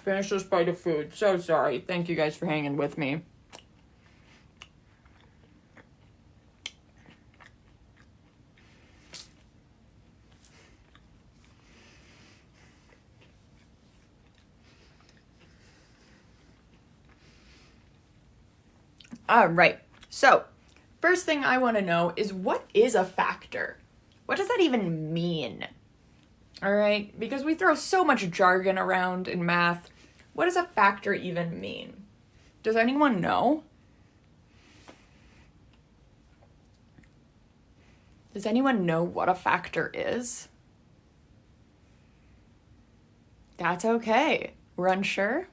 Finish this bite of food. So sorry. Thank you guys for hanging with me. All right. So, first thing I want to know is, what is a factor? What does that even mean? All right, because we throw so much jargon around in math. What does a factor even mean? Does anyone know? Does anyone know what a factor is? That's okay. We're unsure?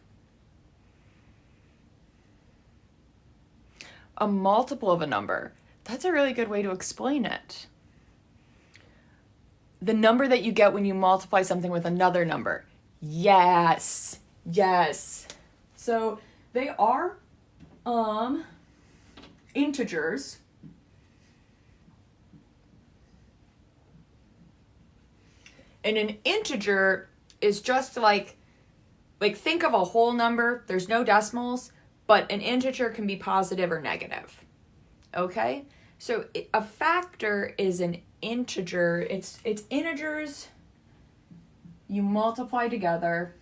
A multiple of a number. That's a really good way to explain it. The number that you get when you multiply something with another number. Yes. Yes. So they are integers. And an integer is just like think of a whole number. There's no decimals, but an integer can be positive or negative. Okay? So a factor is an integer. It's integers you multiply together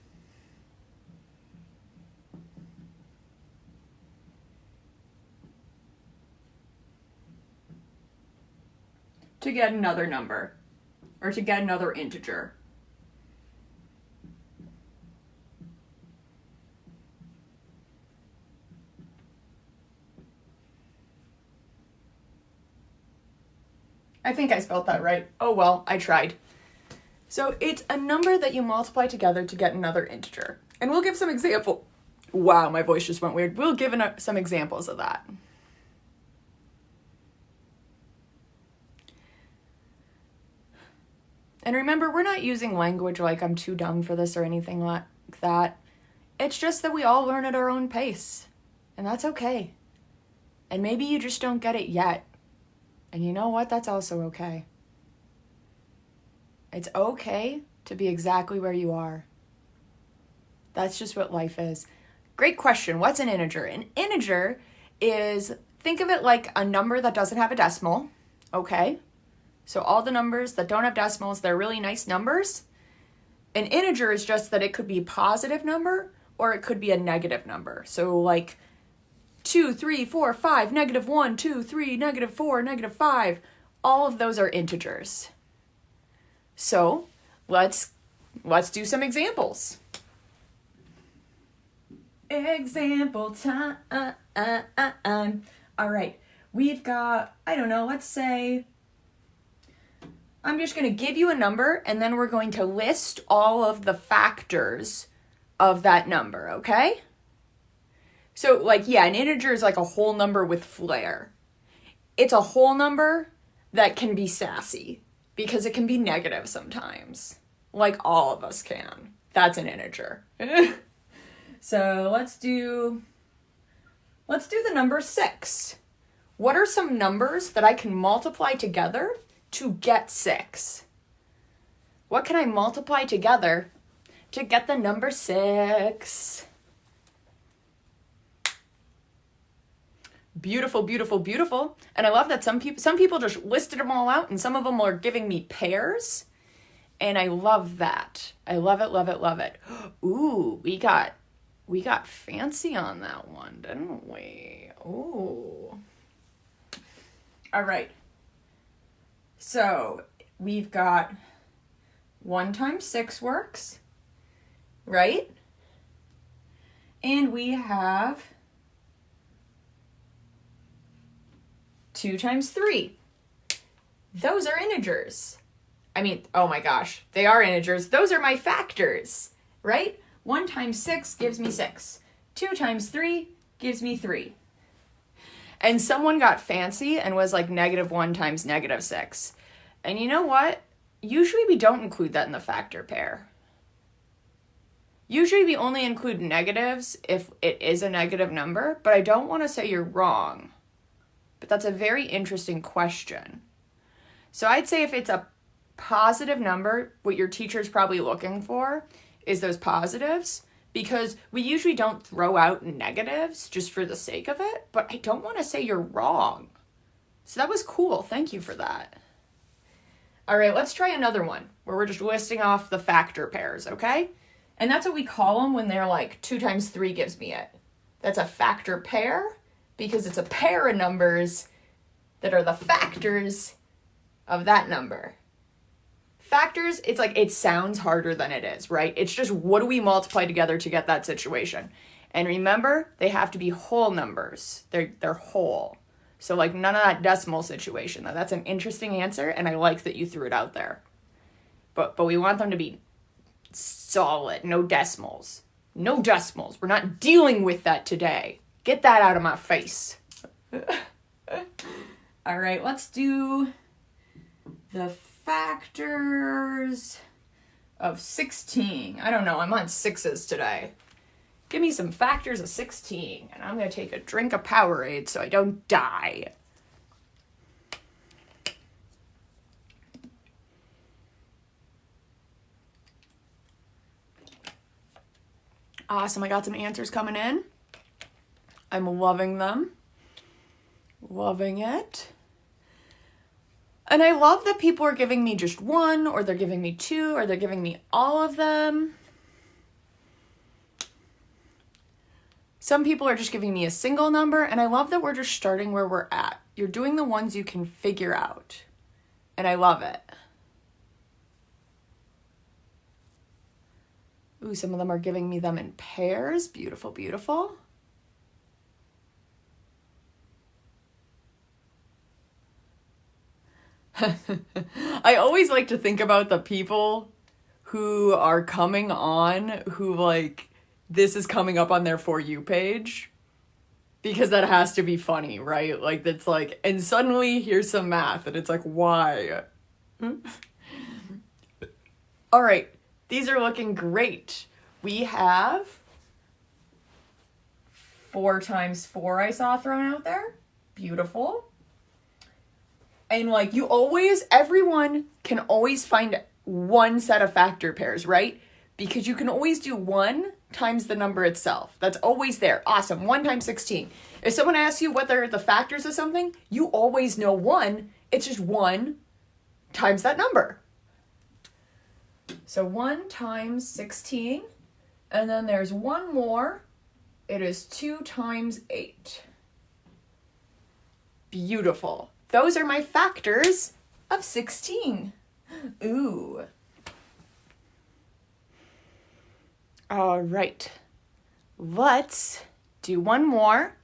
to get another number or to get another integer. I think I spelled that right. Oh well, I tried. So it's a number that you multiply together to get another integer. And we'll give some example. Wow, my voice just went weird. We'll give some examples of that. And remember, we're not using language like I'm too dumb for this or anything like that. It's just that we all learn at our own pace. And that's okay. And maybe you just don't get it yet. And you know what? That's also okay. It's okay to be exactly where you are. That's just what life is. Great question. What's an integer? An integer is, think of it like a number that doesn't have a decimal. Okay? So all the numbers that don't have decimals, they're really nice numbers. An integer is just that it could be a positive number or it could be a negative number. So like 2, 3, 4, 5, -1, 2, 3, -4, -5. All of those are integers. So let's do some examples. Example time. All right, we've got, I don't know, let's say, I'm just going to give you a number and then we're going to list all of the factors of that number, okay? So like, yeah, an integer is like a whole number with flair. It's a whole number that can be sassy because it can be negative sometimes. Like all of us can. That's an integer. So let's do the number 6. What are some numbers that I can multiply together to get 6? What can I multiply together to get the number 6? Beautiful, beautiful, beautiful. And I love that some people just listed them all out and some of them are giving me pairs. And I love that. I love it, love it, love it. Ooh, we got fancy on that one, didn't we? Ooh. All right. So we've got 1 times 6 works, right? And we have 2 times 3. Those are integers. I mean, oh my gosh, they are integers. Those are my factors, right? 1 times 6 gives me 6. 2 times 3 gives me 3. And someone got fancy and was like -1 times -6. And you know what? Usually we don't include that in the factor pair. Usually we only include negatives if it is a negative number, but I don't want to say you're wrong. But that's a very interesting question. So I'd say if it's a positive number, what your teacher's probably looking for is those positives, because we usually don't throw out negatives just for the sake of it, but I don't want to say you're wrong. So that was cool. Thank you for that. All right, let's try another one where we're just listing off the factor pairs, okay? And that's what we call them when they're like 2 times 3 gives me it. That's a factor pair because it's a pair of numbers that are the factors of that number. Factors, it's like, it sounds harder than it is, right? It's just what do we multiply together to get that situation? And remember, they have to be whole numbers. They're whole. So like none of that decimal situation. That's an interesting answer, and I like that you threw it out there. But we want them to be solid, no decimals. No decimals. We're not dealing with that today. Get that out of my face. All right, let's do the factors of 16. I don't know, I'm on sixes today. Give me some factors of 16, and I'm going to take a drink of Powerade so I don't die. Awesome, I got some answers coming in. I'm loving them. Loving it. And I love that people are giving me just one, or they're giving me two, or they're giving me all of them. Some people are just giving me a single number, and I love that we're just starting where we're at. You're doing the ones you can figure out, and I love it. Ooh, some of them are giving me them in pairs. Beautiful, beautiful. I always like to think about the people who are coming on who like this is coming up on their For You page, because that has to be funny, right? Like that's like, and suddenly here's some math and it's like, why? All right, these are looking great. We have 4 times 4 I saw thrown out there. Beautiful. And like everyone can always find one set of factor pairs, right? Because you can always do 1 times the number itself. That's always there. Awesome. 1 times 16. If someone asks you what are the factors of something, you always know 1. It's just 1 times that number. So 1 times 16. And then there's one more. It is 2 times 8. Beautiful. Those are my factors of 16. Ooh. All right. Let's do one more,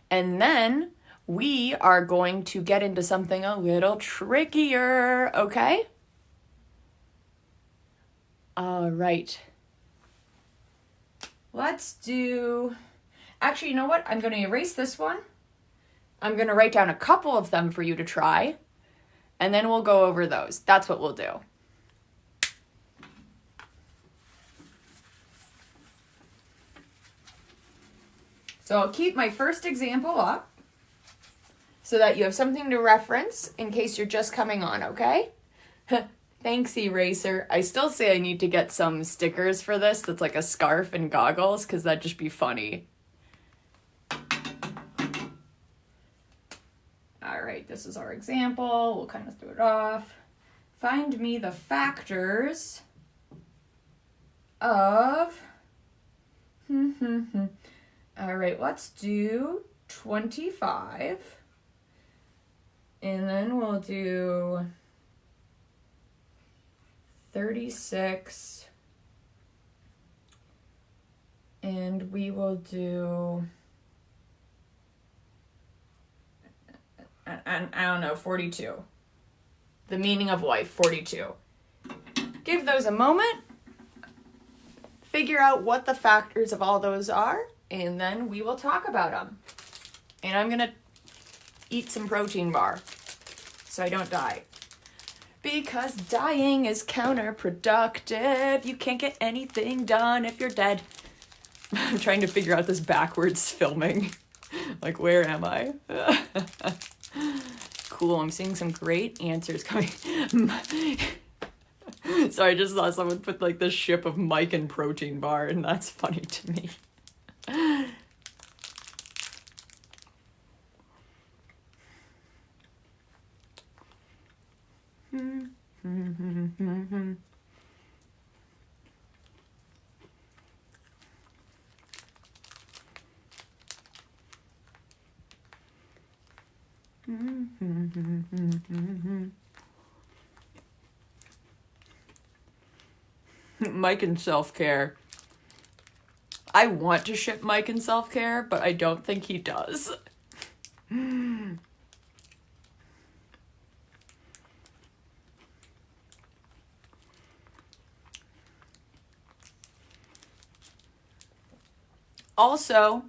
and then we are going to get into something a little trickier, okay? All right. Let's do... Actually, you know what? I'm going to erase this one. I'm going to write down a couple of them for you to try, and then we'll go over those. That's what we'll do. So I'll keep my first example up so that you have something to reference in case you're just coming on, okay? Thanks, Eraser. I still say I need to get some stickers for this that's like a scarf and goggles, because that'd just be funny. All right, this is our example. We'll kind of throw it off. Find me the factors of... All right, let's do 25. And then we'll do 36. And we will do... I don't know, 42. The meaning of life, 42. Give those a moment. Figure out what the factors of all those are, and then we will talk about them. And I'm going to eat some protein bar so I don't die. Because dying is counterproductive. You can't get anything done if you're dead. I'm trying to figure out this backwards filming. Like, where am I? Cool, I'm seeing some great answers coming. So I just saw someone put like the ship of Mike and protein bar, and that's funny to me. Mike and self-care. I want to ship Mike and self-care, but I don't think he does. Also,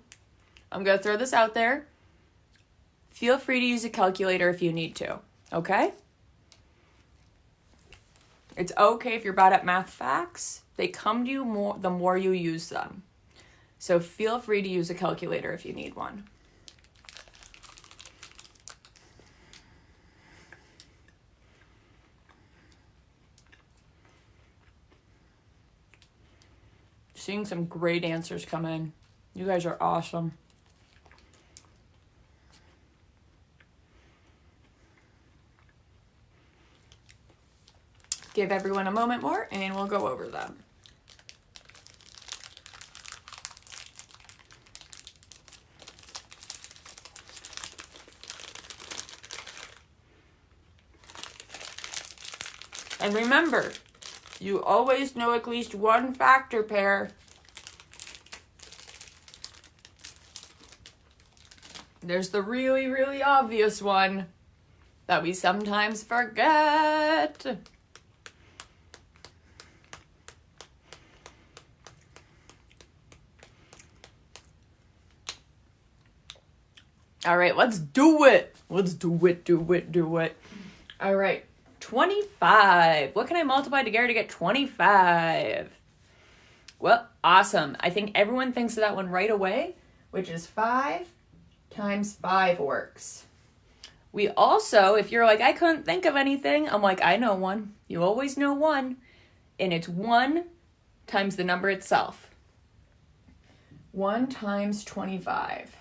I'm going to throw this out there. Feel free to use a calculator if you need to, okay? It's okay if you're bad at math facts. They come to you more the more you use them. So feel free to use a calculator if you need one. Seeing some great answers come in. You guys are awesome. Give everyone a moment more and we'll go over them. And remember, you always know at least one factor pair. There's the really, really obvious one that we sometimes forget. All right, let's do it. Let's do it. All right, 25. What can I multiply together to get 25? Well, awesome. I think everyone thinks of that one right away, which is 5 times 5 works. We also, if you're like, I couldn't think of anything, I'm like, I know one. You always know one. And it's 1 times the number itself. 1 times 25.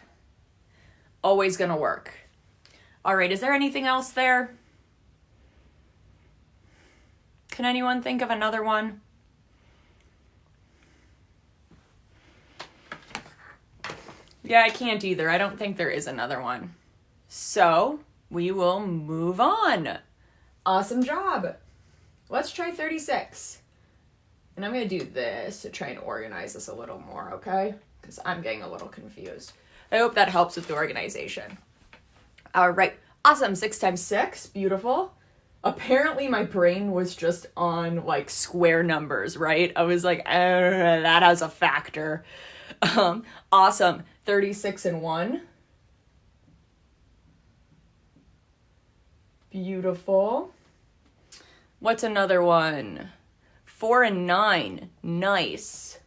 Always gonna work. All right, is there anything else there? Can anyone think of another one? Yeah, I can't either. I don't think there is another one. So we will move on. Awesome job. Let's try 36. And I'm going to do this to try and organize this a little more, okay? Because I'm getting a little confused. I hope that helps with the organization. All right. Awesome. 6 times 6. Beautiful. Apparently my brain was just on like square numbers, right? I was like, that has a factor. Awesome. 36 and 1. Beautiful. What's another one? 4 and 9. Nice.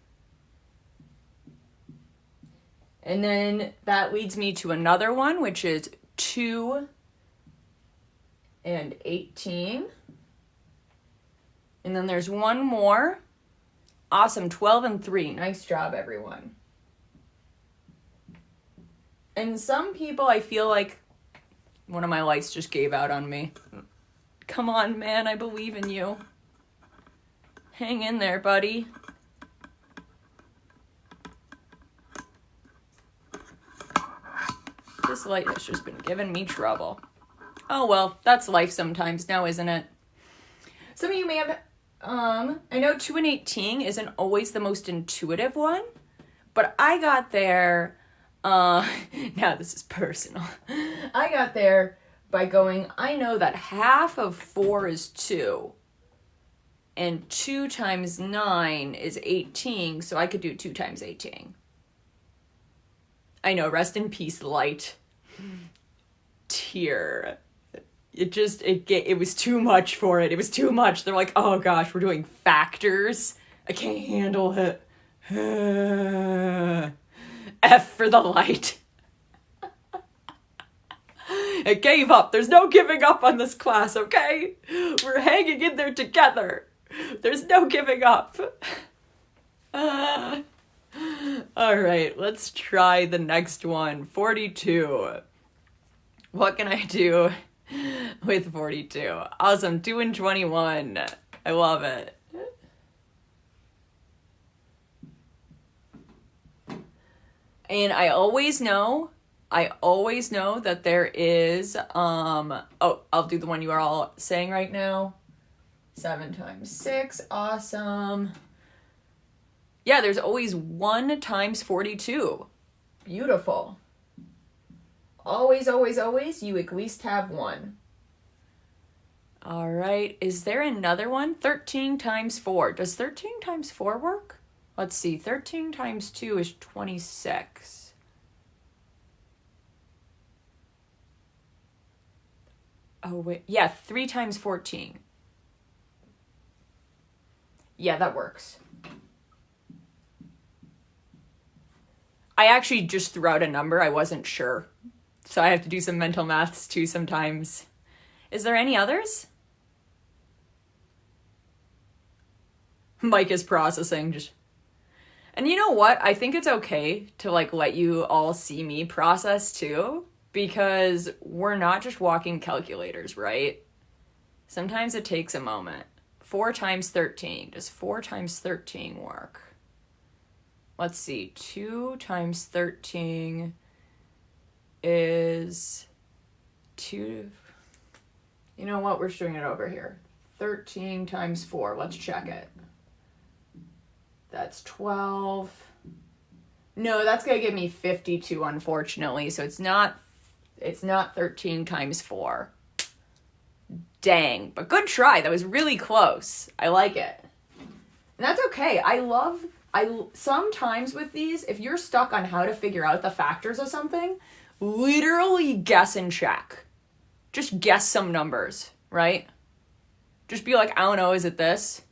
And then that leads me to another one, which is 2 and 18. And then there's one more. Awesome, 12 and 3. Nice job, everyone. And some people, I feel like one of my lights just gave out on me. Come on, man, I believe in you. Hang in there, buddy. This light has just been giving me trouble. Oh well, that's life sometimes now, isn't it? Some of you may have, I know 2 and 18 isn't always the most intuitive one, but I got there, now this is personal. I got there by going, I know that half of 4 is 2, and 2 times 9 is 18, so I could do 2 times 18. I know, rest in peace, light. Tear. It was too much for it. It was too much. They're like, oh gosh, we're doing factors. I can't handle it. F for the light. It gave up. There's no giving up on this class, okay? We're hanging in there together. There's no giving up. All right, let's try the next one. 42. What can I do with 42? Awesome, 2 and 21. I love it. And I always know that there is, I'll do the one you are all saying right now. 7 times 6, awesome. Yeah, there's always 1 times 42. Beautiful. Always, always, always, you at least have 1. All right, is there another one? 13 times 4. Does 13 times 4 work? Let's see, 13 times 2 is 26. Oh, wait, yeah, 3 times 14. Yeah, that works. I actually just threw out a number. I wasn't sure. So I have to do some mental maths too sometimes. Is there any others? Mike is processing. And you know what? I think it's okay to let you all see me process too, because we're not just walking calculators, right? Sometimes it takes a moment. 4 times 13. Does 4 times 13 work? Let's see. 2 times 13 is 2. You know what? We're just doing it over here. 13 times 4. Let's check it. That's 12. No, that's going to give me 52, unfortunately. So it's not 13 times 4. Dang, but good try. That was really close. I like it. And that's okay. Sometimes with these, if you're stuck on how to figure out the factors of something, literally guess and check. Just guess some numbers, right? Just be like, I don't know, is it this?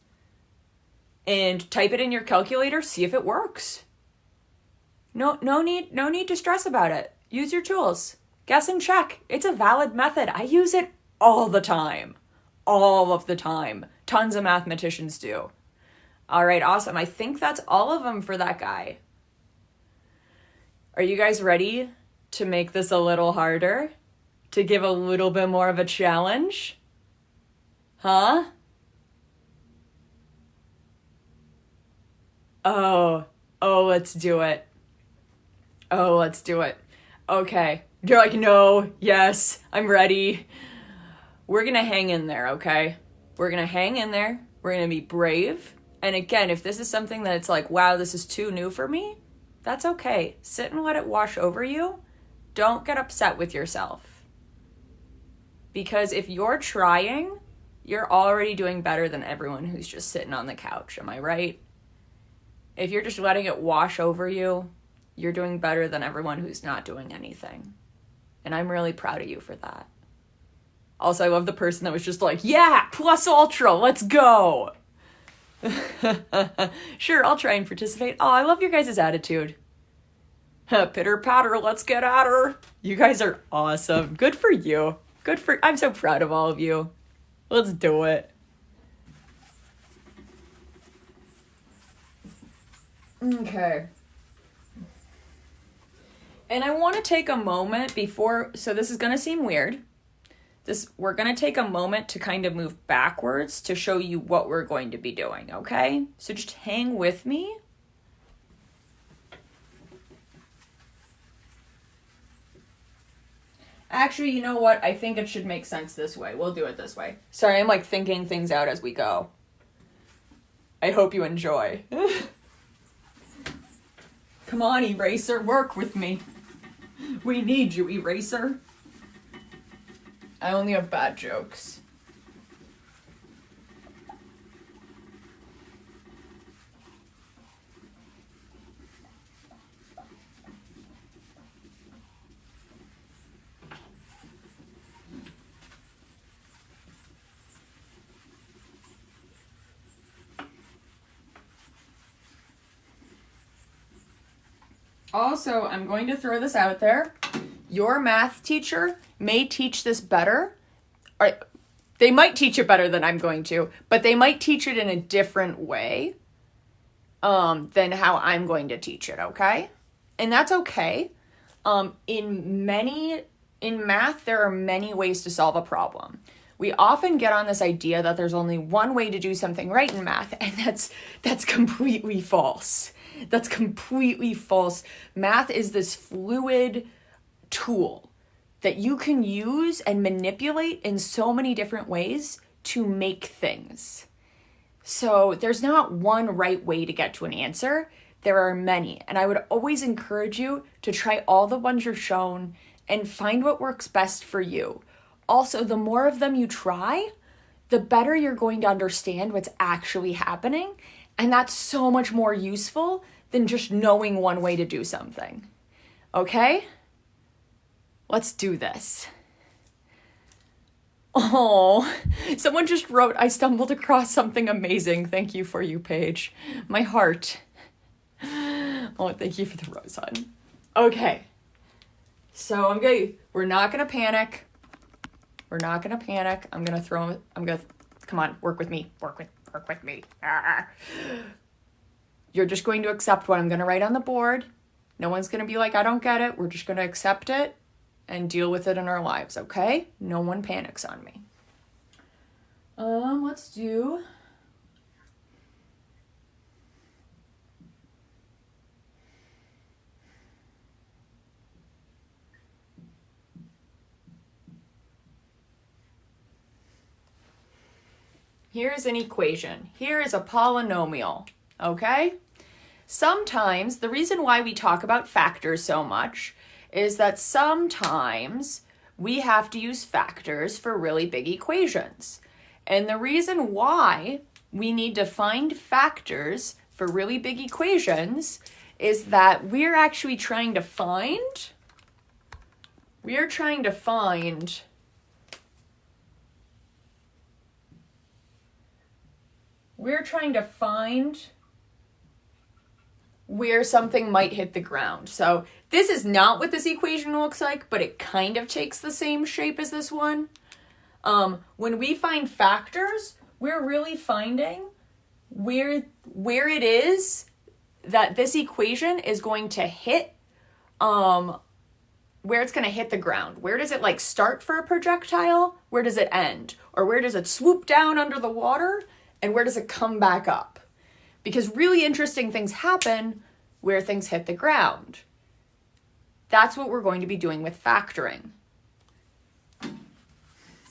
And type it in your calculator, see if it works. No need to stress about it. Use your tools. Guess and check. It's a valid method. I use it all the time. All of the time. Tons of mathematicians do. All right, awesome. I think that's all of them for that guy. Are you guys ready to make this a little harder? To give a little bit more of a challenge? Huh? Oh, let's do it. Okay. You're like, no, yes, I'm ready. We're going to hang in there, okay? We're going to hang in there. We're going to be brave. And again, if this is something that it's like, wow, this is too new for me, that's okay. Sit and let it wash over you. Don't get upset with yourself. Because if you're trying, you're already doing better than everyone who's just sitting on the couch. Am I right? If you're just letting it wash over you, you're doing better than everyone who's not doing anything. And I'm really proud of you for that. Also, I love the person that was just like, yeah, plus ultra, let's go. Sure, I'll try and participate. Oh, I love your guys' attitude. Pitter patter, let's get at her. You guys are awesome. Good for you. I'm so proud of all of you. Let's do it. Okay. And I want to take a moment so this is going to seem weird. We're going to take a moment to kind of move backwards to show you what we're going to be doing, okay? So just hang with me. Actually, you know what? I think it should make sense this way. We'll do it this way. Sorry, I'm thinking things out as we go. I hope you enjoy. Come on, Eraser, work with me. We need you, Eraser. I only have bad jokes. Also, I'm going to throw this out there. Your math teacher may teach this better. They might teach it better than I'm going to, but they might teach it in a different way than how I'm going to teach it, okay? And that's okay. In math, there are many ways to solve a problem. We often get on this idea that there's only one way to do something right in math, and that's completely false. That's completely false. Math is this fluid tool that you can use and manipulate in so many different ways to make things. So there's not one right way to get to an answer. There are many. And I would always encourage you to try all the ones you're shown and find what works best for you. Also, the more of them you try, the better you're going to understand what's actually happening. And that's so much more useful than just knowing one way to do something. Okay? Let's do this. Oh, someone just wrote, I stumbled across something amazing. Thank you for you, Paige. My heart. Oh, thank you for the rose, hon. Okay. So we're not going to panic. We're not going to panic. Come on, work with me. Work with me. You're just going to accept what I'm going to write on the board. No one's going to be like, I don't get it. We're just going to accept it and deal with it in our lives, okay? No one panics on me. Let's do... Here's an equation. Here is a polynomial, okay? Sometimes, the reason why we talk about factors so much is that sometimes we have to use factors for really big equations. And the reason why we need to find factors for really big equations is that we're actually trying to find where something might hit the ground. So this is not what this equation looks like, but it kind of takes the same shape as this one. When we find factors, we're really finding where it is that this equation is going to hit, where it's going to hit the ground. Where does it start for a projectile? Where does it end? Or where does it swoop down under the water? And where does it come back up? Because really interesting things happen where things hit the ground. That's what we're going to be doing with factoring.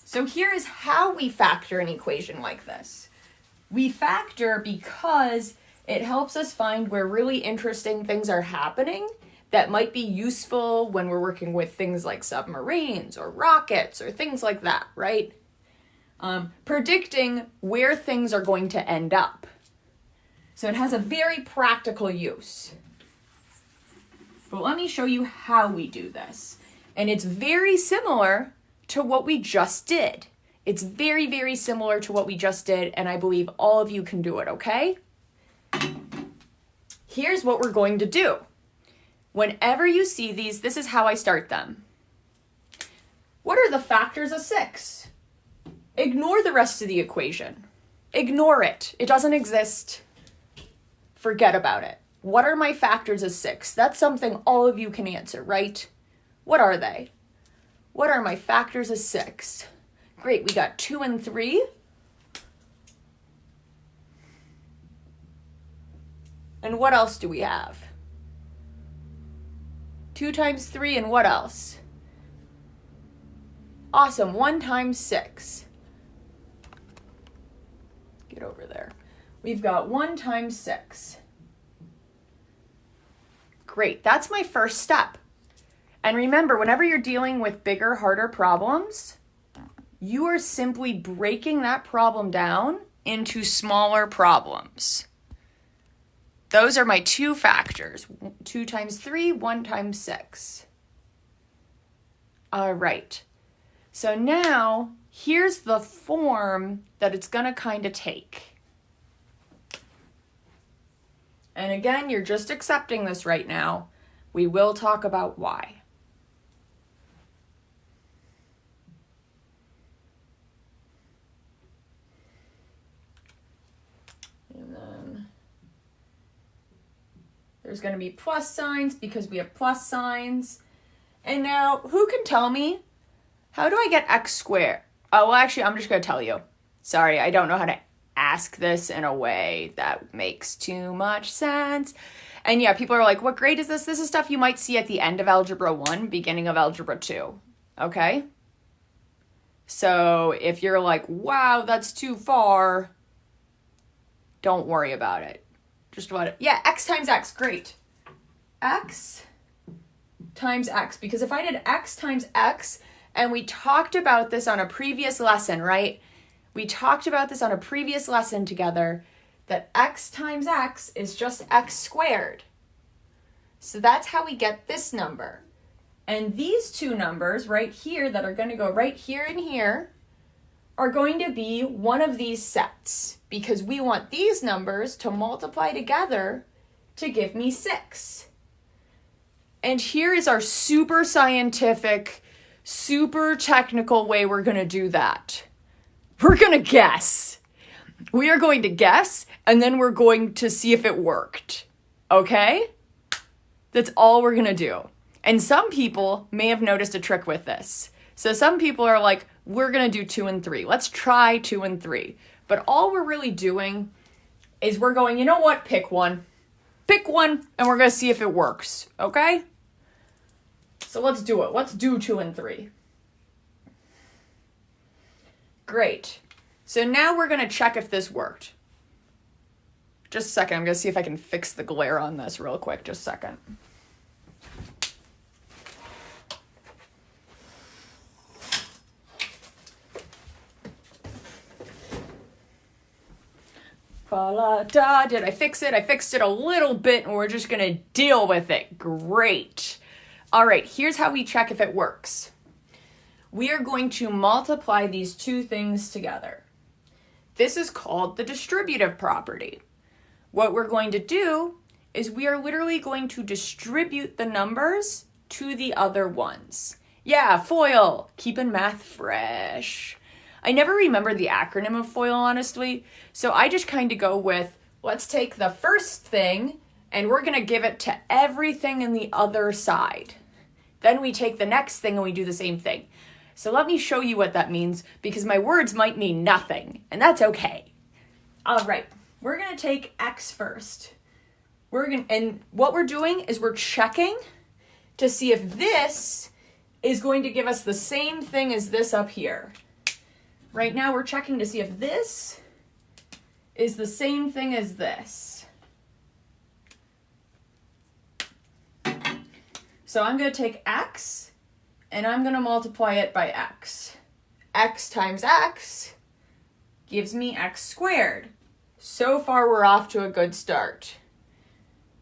So here is how we factor an equation like this. We factor because it helps us find where really interesting things are happening that might be useful when we're working with things like submarines or rockets or things like that, right? Predicting where things are going to end up. So it has a very practical use. But let me show you how we do this. And it's very similar to what we just did. It's very, very similar to what we just did, and I believe all of you can do it, okay? Here's what we're going to do. Whenever you see these, this is how I start them. What are the factors of 6? Ignore the rest of the equation. Ignore it. It doesn't exist. Forget about it. What are my factors of 6? That's something all of you can answer, right? What are they? What are my factors of 6? Great, we got 2 and 3. And what else do we have? 2 times 3 and what else? Awesome, 1 times 6. Get over there. We've got 1 times 6. Great, that's my first step. And remember, whenever you're dealing with bigger, harder problems, you are simply breaking that problem down into smaller problems. Those are my 2 factors. 2 times 3, 1 times 6. All right. So now, here's the form that it's going to kind of take. And again, you're just accepting this right now. We will talk about why. There's going to be plus signs because we have plus signs. And now, who can tell me, how do I get x squared? Oh, well, actually, I'm just going to tell you. Sorry, I don't know how to ask this in a way that makes too much sense. And yeah, people are like, what grade is this? This is stuff you might see at the end of Algebra 1, beginning of Algebra 2. Okay? So if you're like, wow, that's too far, don't worry about it. Just about it. Yeah, x times x, great. X times x, because if I did x times x, and we talked about this on a previous lesson, right? We talked about this on a previous lesson together, that x times x is just x squared. So that's how we get this number. And these two numbers right here that are going to go right here and here are going to be one of these sets, because we want these numbers to multiply together to give me 6. And here is our super scientific, super technical way we're going to do that. We're going to guess. We are going to guess, and then we're going to see if it worked. Okay? That's all we're going to do. And some people may have noticed a trick with this. So some people are like, we're going to do 2 and 3. Let's try 2 and 3. But all we're really doing is we're going, you know what? Pick one. Pick one, and we're going to see if it works. Okay? So let's do it. Let's do 2 and 3. Great. So now we're going to check if this worked. Just a second. I'm going to see if I can fix the glare on this real quick. Just a second. Did I fix it? I fixed it a little bit, and we're just going to deal with it. Great. All right, here's how we check if it works. We are going to multiply these two things together. This is called the distributive property. What we're going to do is we are literally going to distribute the numbers to the other ones. Yeah, FOIL, keeping math fresh. I never remember the acronym of FOIL, honestly, so I just kind of go with, let's take the first thing and we're going to give it to everything in the other side. Then we take the next thing and we do the same thing. So let me show you what that means, because my words might mean nothing, and that's okay. All right, we're going to take x first. And what we're doing is we're checking to see if this is going to give us the same thing as this up here. Right now we're checking to see if this is the same thing as this. So I'm going to take x and I'm going to multiply it by x. X times x gives me x squared. So far we're off to a good start.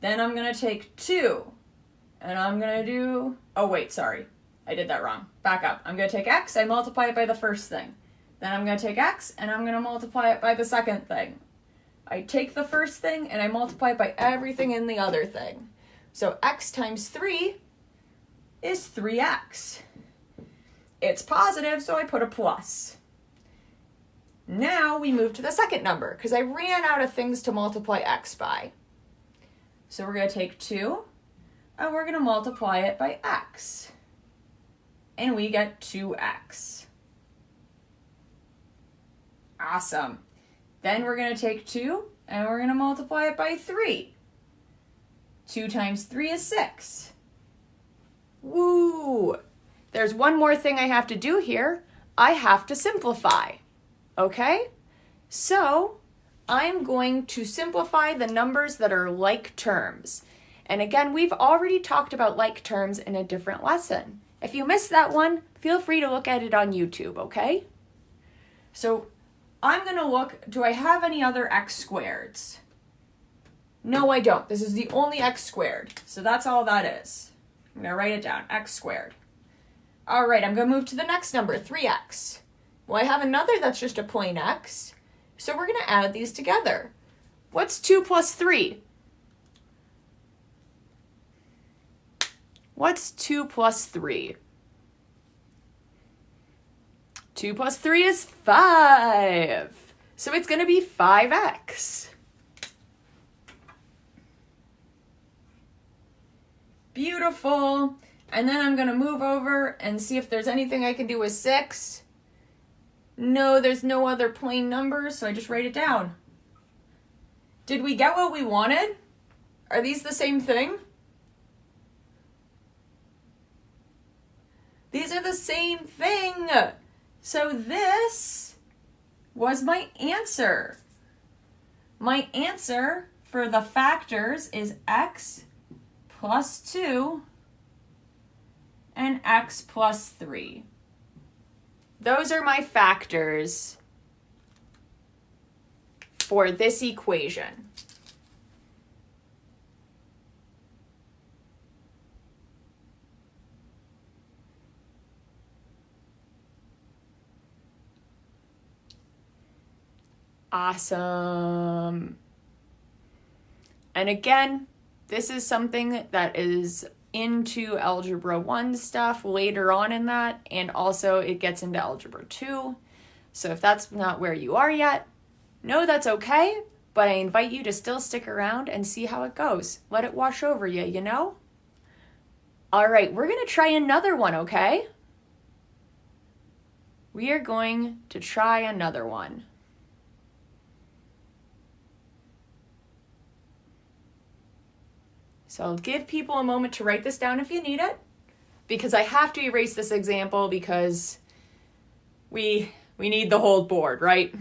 Then I'm going to take 2 and I'm going to do, oh wait, sorry, I did that wrong. Back up. I'm going to take x, I multiply it by the first thing. Then I'm going to take x and I'm going to multiply it by the second thing. I take the first thing and I multiply it by everything in the other thing. So x times 3 is 3x. It's positive, so I put a plus. Now we move to the second number, because I ran out of things to multiply x by. So we're going to take 2 and we're going to multiply it by x. And we get 2x. Awesome. Then we're going to take 2 and we're going to multiply it by 3. 2 times 3 is 6. Woo! There's one more thing I have to do here. I have to simplify. Okay? So I'm going to simplify the numbers that are like terms. And again, we've already talked about like terms in a different lesson. If you missed that one, feel free to look at it on YouTube, okay? So I'm going to look, do I have any other x squareds? No, I don't. This is the only x squared. So that's all that is. I'm going to write it down, x squared. All right, I'm going to move to the next number, 3x. Well, I have another that's just a plain x. So we're going to add these together. What's 2 plus 3? What's 2 plus 3? 2 plus 3 is 5. So it's going to be 5x. Beautiful. And then I'm going to move over and see if there's anything I can do with 6. No, there's no other plain numbers, so I just write it down. Did we get what we wanted? Are these the same thing? These are the same thing. So this was my answer. My answer for the factors is x plus 2 and x plus 3. Those are my factors for this equation. Awesome. And again, this is something that is into Algebra 1 stuff later on in that, and also it gets into Algebra 2. So if that's not where you are yet, no, that's okay, but I invite you to still stick around and see how it goes. Let it wash over you, you know? All right, we're going to try another one, okay? We are going to try another one. So I'll give people a moment to write this down if you need it, because I have to erase this example because we need the whole board, right?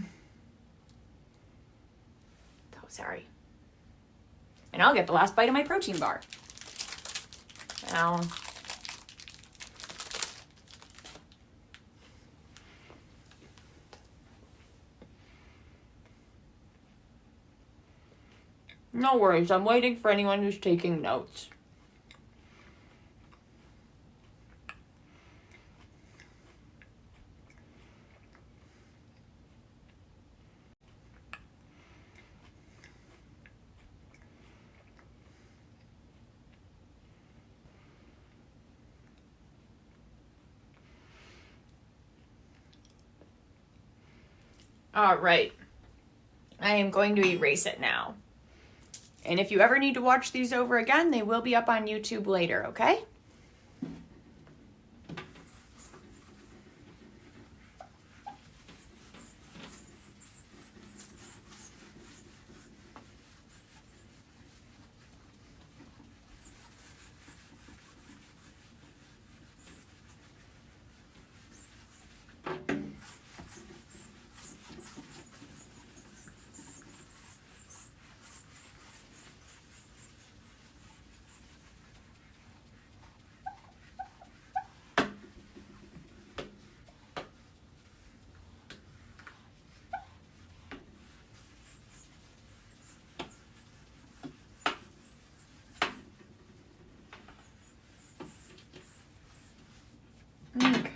Oh, sorry. And I'll get the last bite of my protein bar. Now, no worries, I'm waiting for anyone who's taking notes. All right, I am going to erase it now. And if you ever need to watch these over again, they will be up on YouTube later, okay?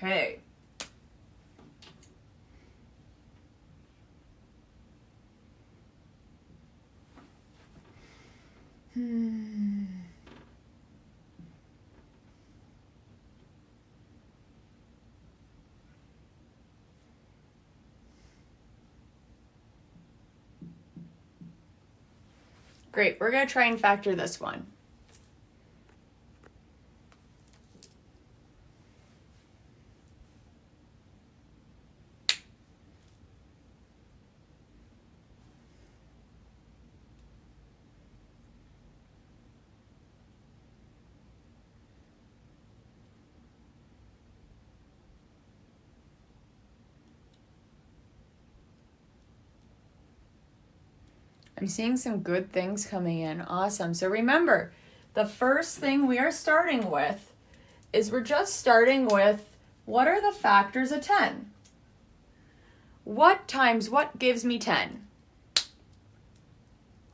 Okay. Great, we're going to try and factor this one. I'm seeing some good things coming in. Awesome. So remember, the first thing we are starting with is we're just starting with what are the factors of 10? What times what gives me 10?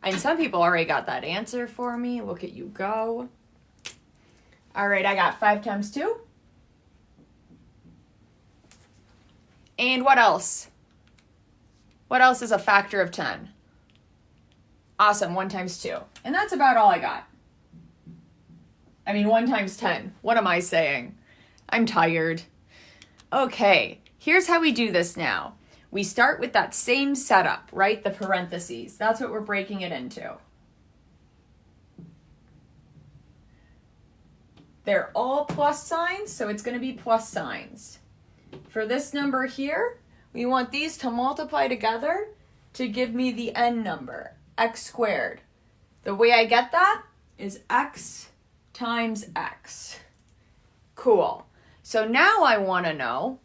And some people already got that answer for me. Look at you go. All right, I got 5 times 2. And what else? What else is a factor of 10? Awesome, 1 times 2. And that's about all I got. I mean, 1 times 10. What am I saying? I'm tired. Okay, here's how we do this now. We start with that same setup, right? The parentheses. That's what we're breaking it into. They're all plus signs, so it's going to be plus signs. For this number here, we want these to multiply together to give me the n number, x squared. The way I get that is x times x. Cool. So now I want to know,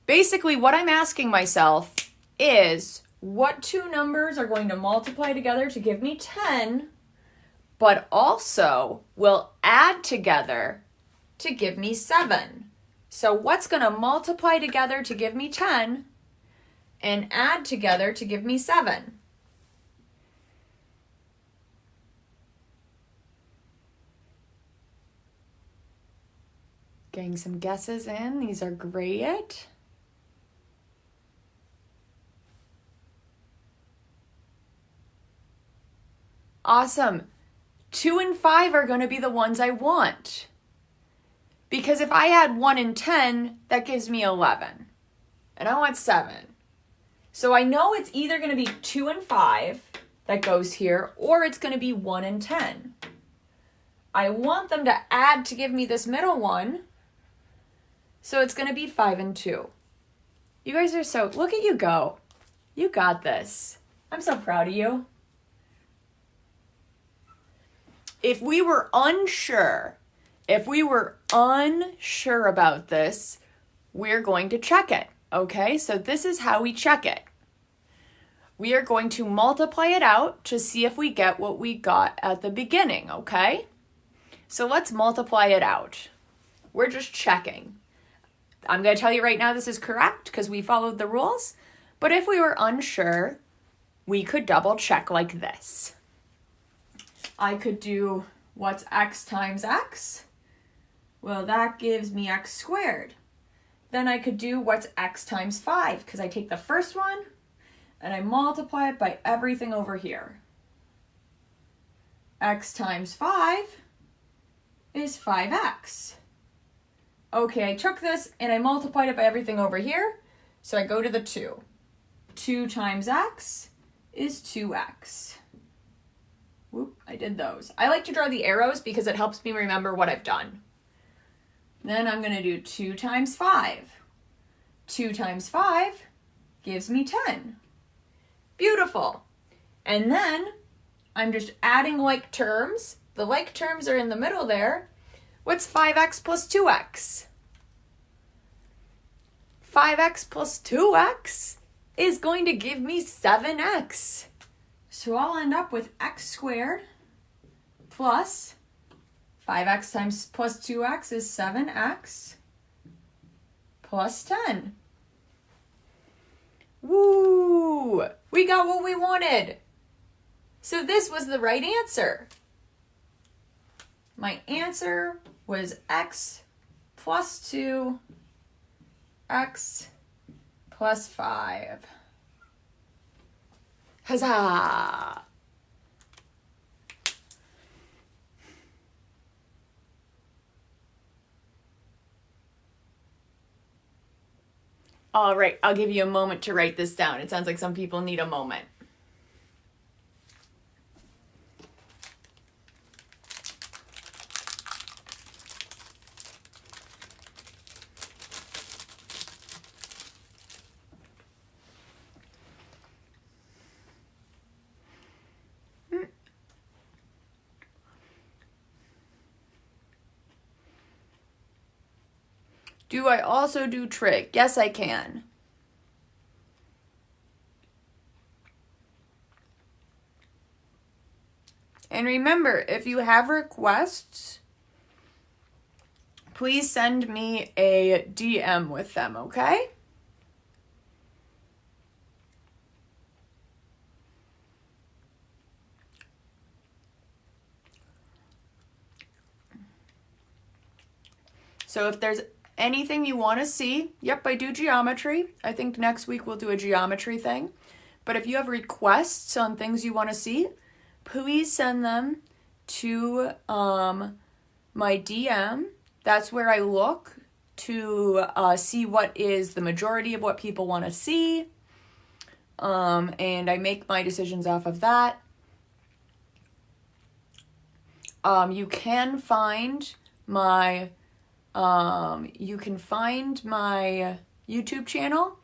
basically what I'm asking myself is, what two numbers are going to multiply together to give me 10, but also will add together to give me 7? So what's going to multiply together to give me 10 and add together to give me 7? Getting some guesses in. These are great. Awesome. 2 and 5 are going to be the ones I want. Because if I add 1 and 10, that gives me 11. And I want 7. So I know it's either going to be 2 and 5 that goes here, or it's going to be 1 and 10. I want them to add to give me this middle one. So it's going to be 5 and 2. You guys are so, look at you go. You got this. I'm so proud of you. If we were unsure about this, we're going to check it, okay? So this is how we check it. We are going to multiply it out to see if we get what we got at the beginning, okay? So let's multiply it out. We're just checking. I'm going to tell you right now this is correct because we followed the rules. But if we were unsure, we could double check like this. I could do, what's x times x? Well, that gives me x squared. Then I could do, what's x times 5? Because I take the first one and I multiply it by everything over here. X times 5 is 5x. Okay, I took this and I multiplied it by everything over here, so I go to the 2. 2 times x is 2x. Whoop, I did those. I like to draw the arrows because it helps me remember what I've done. Then I'm going to do 2 times 5. 2 times 5 gives me 10. Beautiful. And then I'm just adding like terms. The like terms are in the middle there. What's 5x plus 2x? 5x plus 2x is going to give me 7x. So I'll end up with x squared plus 5x times plus 2x is 7x plus 10. Woo! We got what we wanted. So this was the right answer. My answer was x plus 2, x plus 5. Huzzah! All right, I'll give you a moment to write this down. It sounds like some people need a moment. Do I also do trig? Yes, I can. And remember, if you have requests, please send me a DM with them, okay? So if there's anything you want to see, yep, I do geometry. I think next week we'll do a geometry thing. But if you have requests on things you want to see, please send them to my DM. That's where I look to see what is the majority of what people want to see. And I make my decisions off of that. You can find my, you can find my YouTube channel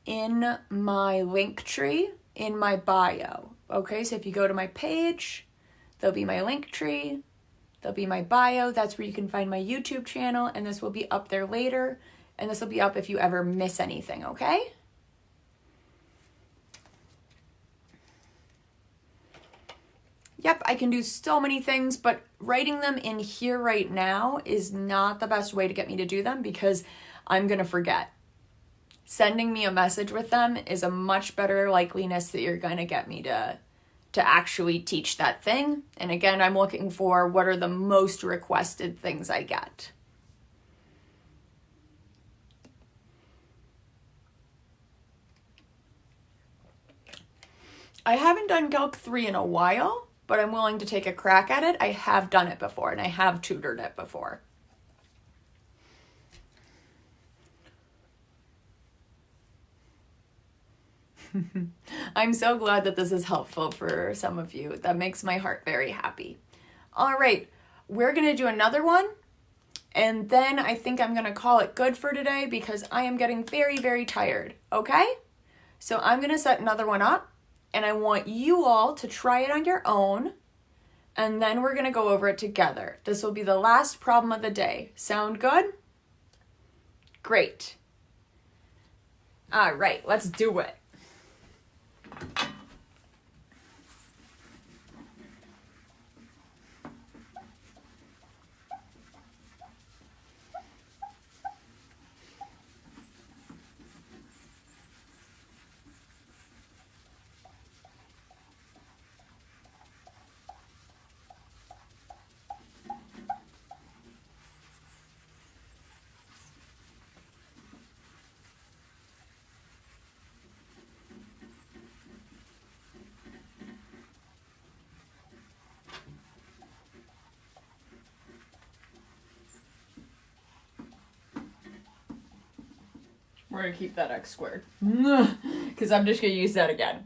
in my link tree in my bio. Okay, so if you go to my page, there'll be my link tree, there'll be my bio. That's where you can find my YouTube channel, and this will be up there later, and this will be up if you ever miss anything, okay? Yep, I can do so many things, but writing them in here right now is not the best way to get me to do them because I'm going to forget. Sending me a message with them is a much better likeliness that you're going to get me to actually teach that thing. And again, I'm looking for what are the most requested things I get. I haven't done Calc 3 in a while, but I'm willing to take a crack at it. I have done it before, and I have tutored it before. I'm so glad that this is helpful for some of you. That makes my heart very happy. All right, we're going to do another one, and then I think I'm going to call it good for today because I am getting very, very tired, okay? So I'm going to set another one up, and I want you all to try it on your own, and then we're going to go over it together. This will be the last problem of the day. Sound good? Great. All right, let's do it. We're going to keep that x squared because I'm just going to use that again.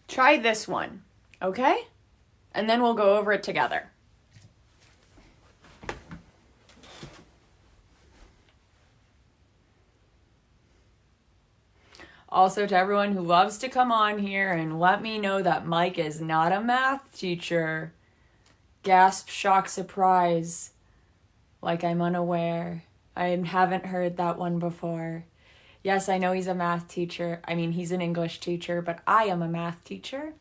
Try this one, okay? And then we'll go over it together. Also, to everyone who loves to come on here and let me know that Mike is not a math teacher. Gasp, shock, surprise. Like I'm unaware. I haven't heard that one before. Yes, I know he's a math teacher. I mean, he's an English teacher, but I am a math teacher.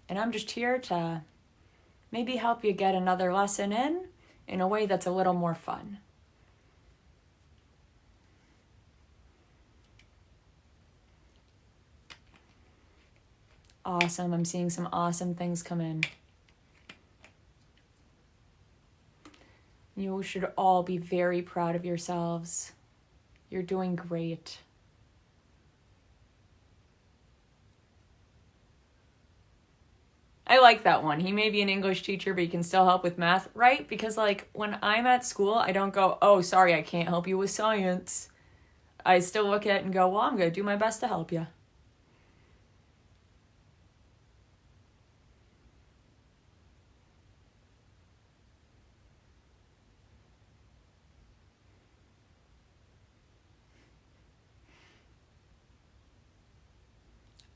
And I'm just here to maybe help you get another lesson in a way that's a little more fun. Awesome. I'm seeing some awesome things come in. You should all be very proud of yourselves. You're doing great. I like that one. He may be an English teacher, but he can still help with math, right? Because like when I'm at school, I don't go, oh, sorry, I can't help you with science. I still look at it and go, well, I'm going to do my best to help you.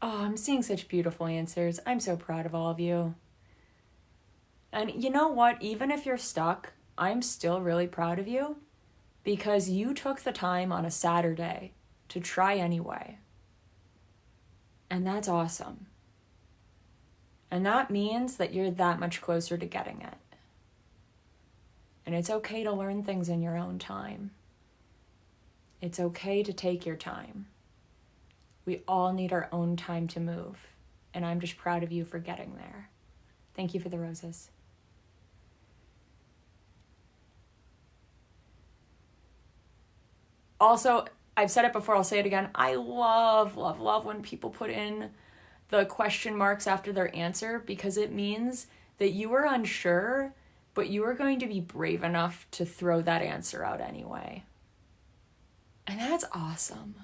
Oh, I'm seeing such beautiful answers. I'm so proud of all of you. And you know what? Even if you're stuck, I'm still really proud of you because you took the time on a Saturday to try anyway. And that's awesome. And that means that you're that much closer to getting it. And it's okay to learn things in your own time. It's okay to take your time. We all need our own time to move. And I'm just proud of you for getting there. Thank you for the roses. Also, I've said it before, I'll say it again. I love, love, love when people put in the question marks after their answer, because it means that you were unsure, but you were going to be brave enough to throw that answer out anyway. And that's awesome.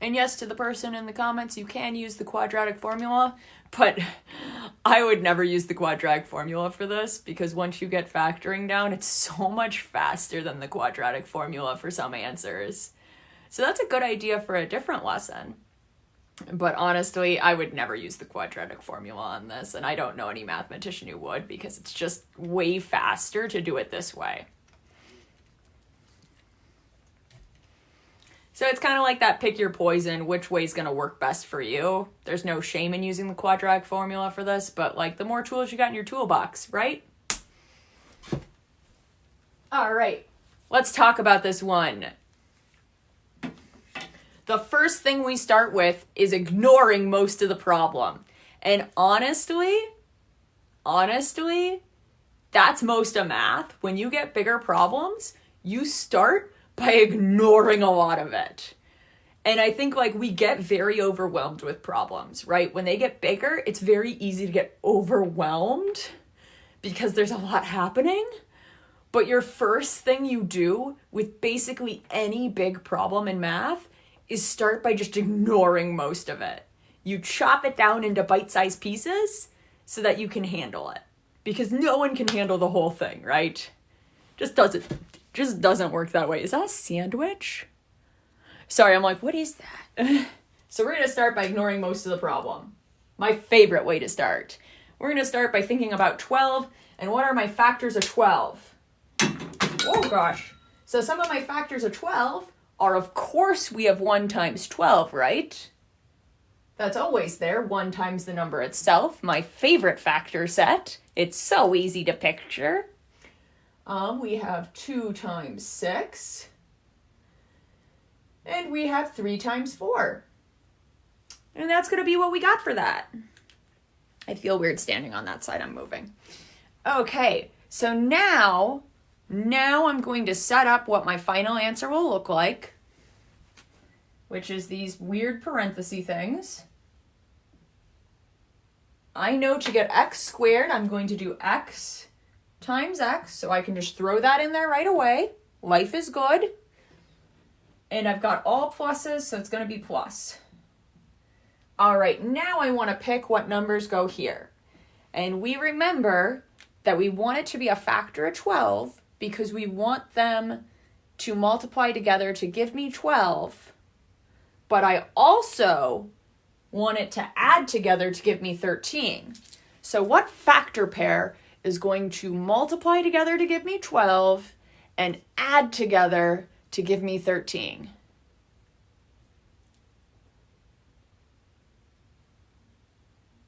And yes, to the person in the comments, you can use the quadratic formula, but I would never use the quadratic formula for this, because once you get factoring down, it's so much faster than the quadratic formula for some answers. So that's a good idea for a different lesson. But honestly, I would never use the quadratic formula on this, and I don't know any mathematician who would, because it's just way faster to do it this way. So it's kind of like that pick your poison, which way's going to work best for you. There's no shame in using the quadratic formula for this, but like the more tools you got in your toolbox, right? All right, let's talk about this one. The first thing we start with is ignoring most of the problem. And honestly, that's most of math. When you get bigger problems, you start by ignoring a lot of it. And I think like we get very overwhelmed with problems, right? When they get bigger, it's very easy to get overwhelmed because there's a lot happening. But your first thing you do with basically any big problem in math is start by just ignoring most of it. You chop it down into bite-sized pieces so that you can handle it. Because no one can handle the whole thing, right? Just doesn't work that way. Is that a sandwich? Sorry, I'm like, what is that? So we're going to start by ignoring most of the problem. My favorite way to start. We're going to start by thinking about 12, and what are my factors of 12? Oh gosh. So some of my factors of 12 are, of course, we have 1 times 12, right? That's always there. 1 times the number itself. My favorite factor set. It's so easy to picture. We have 2 times 6. And we have 3 times 4. And that's going to be what we got for that. I feel weird standing on that side. I'm moving. Okay, so now I'm going to set up what my final answer will look like, which is these weird parenthesis things. I know to get x squared, I'm going to do x times x, so I can just throw that in there right away. Life is good. And I've got all pluses, so it's going to be plus. All right, now I want to pick what numbers go here. And we remember that we want it to be a factor of 12 because we want them to multiply together to give me 12. But I also want it to add together to give me 13. So what factor pair is going to multiply together to give me 12 and add together to give me 13?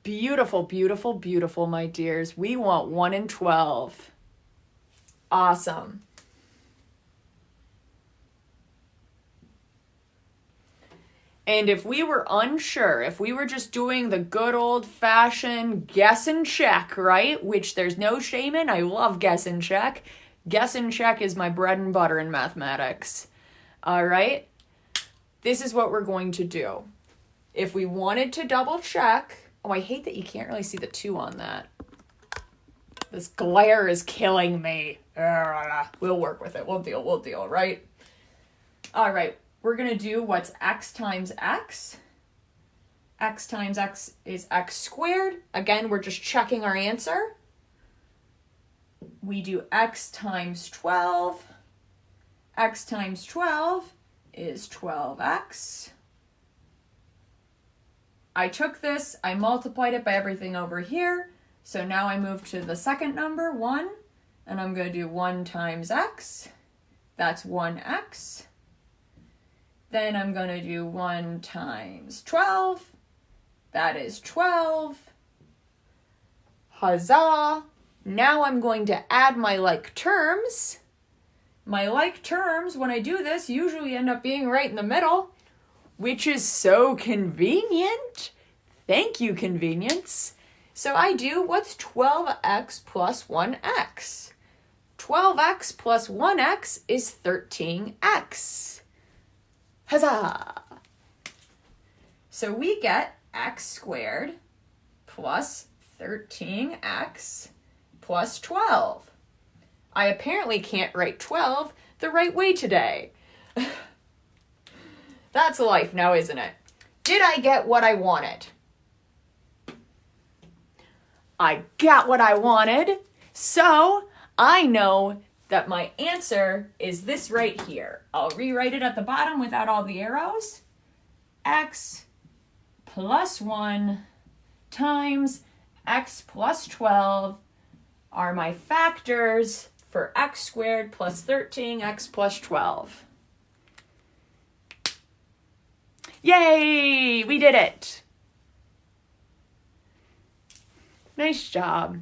Beautiful, beautiful, beautiful, my dears. We want 1 and 12. Awesome. And if we were unsure, if we were just doing the good old-fashioned guess and check, right? Which there's no shame in. I love guess and check. Guess and check is my bread and butter in mathematics. All right? This is what we're going to do. If we wanted to double check... Oh, I hate that you can't really see the 2 on that. This glare is killing me. We'll work with it. We'll deal, right? All right. We're going to do what's x times x. X times x is x squared. Again, we're just checking our answer. We do x times 12. X times 12 is 12x. I took this, I multiplied it by everything over here. So now I move to the second number, 1. And I'm going to do 1 times x. That's 1x. Then I'm going to do 1 times 12. That is 12. Huzzah! Now I'm going to add my like terms. My like terms, when I do this, usually end up being right in the middle, which is so convenient. Thank you, convenience. So I do, what's 12x plus 1x? 12x plus 1x is 13x. Huzzah! So we get x squared plus 13x plus 12. I apparently can't write 12 the right way today. That's life now, isn't it? Did I get what I wanted? I got what I wanted, so I know that my answer is this right here. I'll rewrite it at the bottom without all the arrows. X plus 1 times x plus 12 are my factors for x squared plus 13x plus 12. Yay! We did it! Nice job.